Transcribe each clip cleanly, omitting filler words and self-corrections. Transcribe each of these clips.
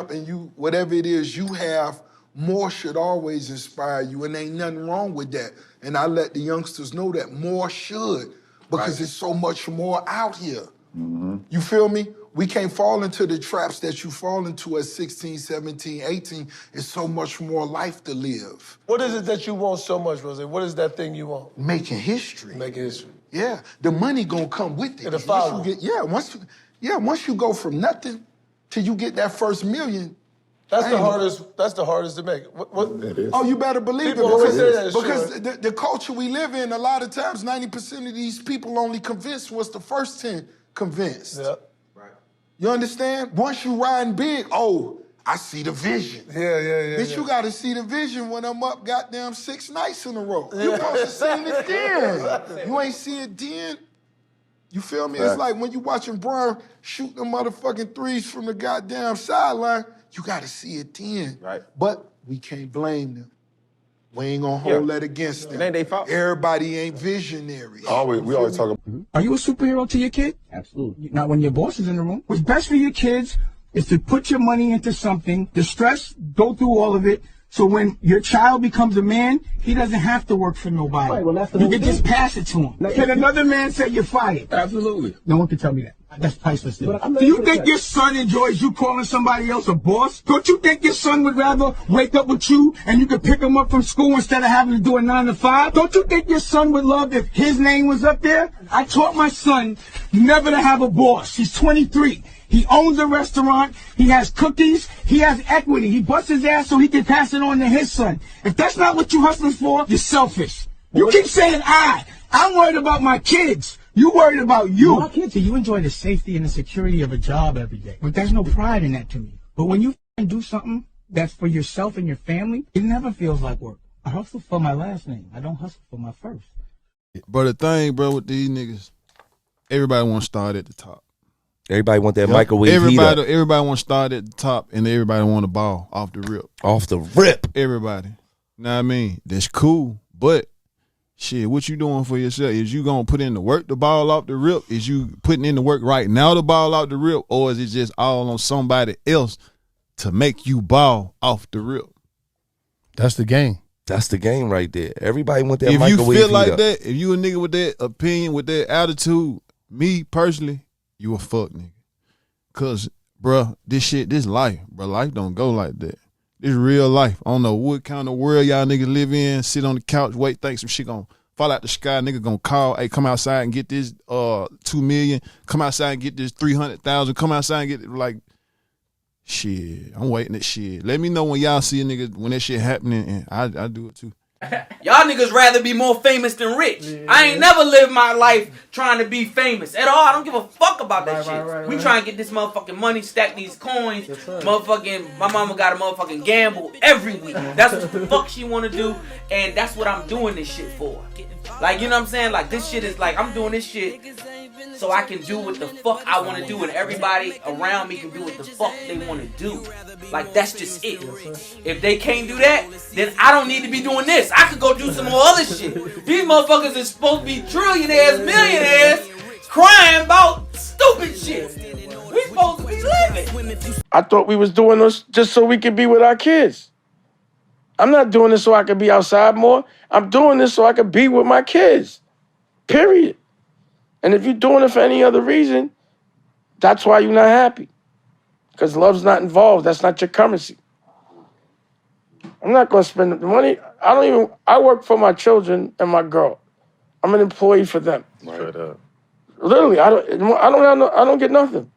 and you, whatever it is you have, more should always inspire you, and ain't nothing wrong with that. And I let the youngsters know that more should, because there's so much more out here. You feel me? We can't fall into the traps that you fall into at 16, 17, 18. It's so much more life to live. What is it that you want so much, Rose? What is that thing you want? Making history. Making history. Yeah, the money gonna come with it. It'll follow. Once you go from nothing till you get that first million. That's the hardest. That's the hardest to make. What? It is. Oh, you better believe People it. always say that, Because the culture we live in, a lot of times, 90% of these people only convinced was the first 10 convinced. Yeah. Right. You understand? Once you riding big, I see the vision. Yeah. Bitch, you gotta see the vision when I'm up goddamn 6 nights in a row. You supposed to see it then. You ain't see it then. You feel me? It's like when you watching Brown shoot the motherfucking threes from the goddamn sideline, you gotta see it then. Right. But we can't blame them. We ain't gonna hold that against them. It ain't they fault. Everybody ain't visionary. We always talk about. Are you a superhero to your kid? Absolutely. Not when your boss is in the room. What's best for your kids is to put your money into something, the stress, go through all of it, so when your child becomes a man, he doesn't have to work for nobody. Right, well, that's the you whole can thing. just pass it to him. Can another man say you're fired? Absolutely. No one can tell me that. That's priceless. Do But you think your son enjoys you calling somebody else a boss? Don't you think your son would rather wake up with you and you could pick him up from school instead of having to do a 9 to 5? Don't you think your son would love if his name was up there? I taught my son never to have a boss. He's 23. He owns a restaurant. He has cookies. He has equity. He busts his ass so he can pass it on to his son. If that's not what you're hustling for, you're selfish. You keep saying I'm worried about my kids. You worried about you. My kids, you enjoy the safety and the security of a job every day. But there's no pride in that to me. But when you do something that's for yourself and your family, it never feels like work. I hustle for my last name. I don't hustle for my first. Bro, the thing, bro, with these niggas, everybody want to start at the top. Everybody want that microwave Everybody want to start at the top, and everybody want the ball off the rip. Off the rip. Everybody. Know what I mean? That's cool, but shit, what you doing for yourself? Is you gonna put in the work, the ball off the rip? Is you putting in the work right now, the ball off the rip? Or is it just all on somebody else to make you ball off the rip? That's the game. That's the game right there. Everybody want that if microwave you feel like heater. that, if you a nigga with that opinion, with that attitude, me personally, you a fuck nigga. Cause, bruh, this life, bruh, life don't go like that. This real life. I don't know what kind of world y'all niggas live in, sit on the couch, wait, think some shit gonna fall out the sky, nigga gonna call, hey, come outside and get this $2 million, come outside and get this 300,000, come outside and get it, like, shit, I'm waiting that shit. Let me know when y'all see a nigga, when that shit happening, and I do it too. Y'all niggas rather be more famous than rich. I ain't never lived my life trying to be famous at all. I don't give a fuck about that shit. We trying to get this motherfucking money, stack these coins. Motherfucking, my mama got a motherfucking gamble every week. That's what the fuck she want to do, and that's what I'm doing this shit for. Like, you know what I'm saying? Like, this shit is like, I'm doing this shit so I can do what the fuck I want to do, and everybody around me can do what the fuck they want to do. Like, that's just it. If they can't do that, then I don't need to be doing this. I could go do some more other shit. These motherfuckers is supposed to be trillionaires, millionaires, crying about stupid shit. We supposed to be living. I thought we was doing this just so we could be with our kids. I'm not doing this so I could be outside more. I'm doing this so I could be with my kids. Period. And if you're doing it for any other reason, that's why you're not happy. Because love's not involved. That's not your currency. I'm not going to spend the money. I work for my children and my girl. I'm an employee for them. Right. Literally, I don't get nothing.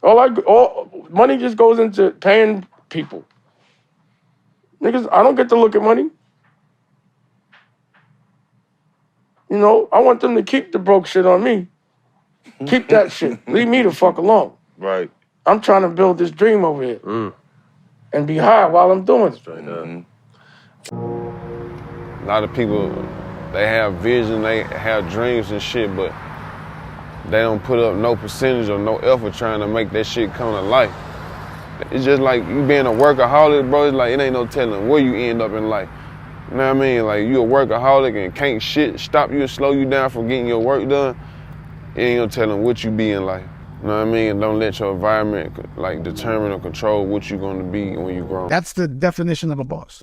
All money just goes into paying people. Niggas, I don't get to look at money. You know, I want them to keep the broke shit on me. Keep that shit. Leave me the fuck alone. Right. I'm trying to build this dream over here. And be high while I'm doing it. A lot of people, they have vision, they have dreams and shit, but they don't put up no percentage or no effort trying to make that shit come to life. It's just like you being a workaholic, bro. It's like it ain't no telling where you end up in life. You know what I mean? Like you a workaholic and can't shit stop you and slow you down from getting your work done. It ain't no telling what you be in life. You know what I mean? And don't let your environment like determine or control what you're going to be when you grow. That's the definition of a boss.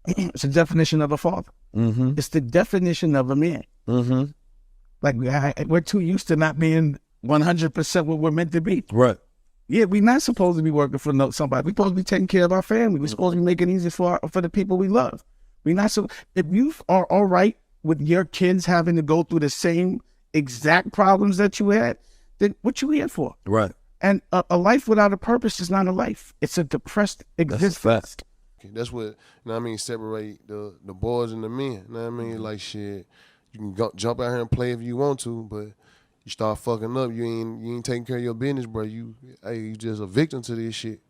It's the definition of a father. Mm-hmm. It's the definition of a man. Mm-hmm. Like we're too used to not being 100% what we're meant to be. Right. Yeah, we're not supposed to be working for somebody. We're supposed to be taking care of our family. We're supposed to be making it easy for the people we love. We're not so. If you are all right with your kids having to go through the same exact problems that you had, then what you here for? Right. And a life without a purpose is not a life. It's a depressed existence. That's That's what, you know what I mean, separate the boys and the men. You know what I mean? Like, shit, you can go, jump out here and play if you want to, but you start fucking up, you ain't taking care of your business, bro. You just a victim to this shit.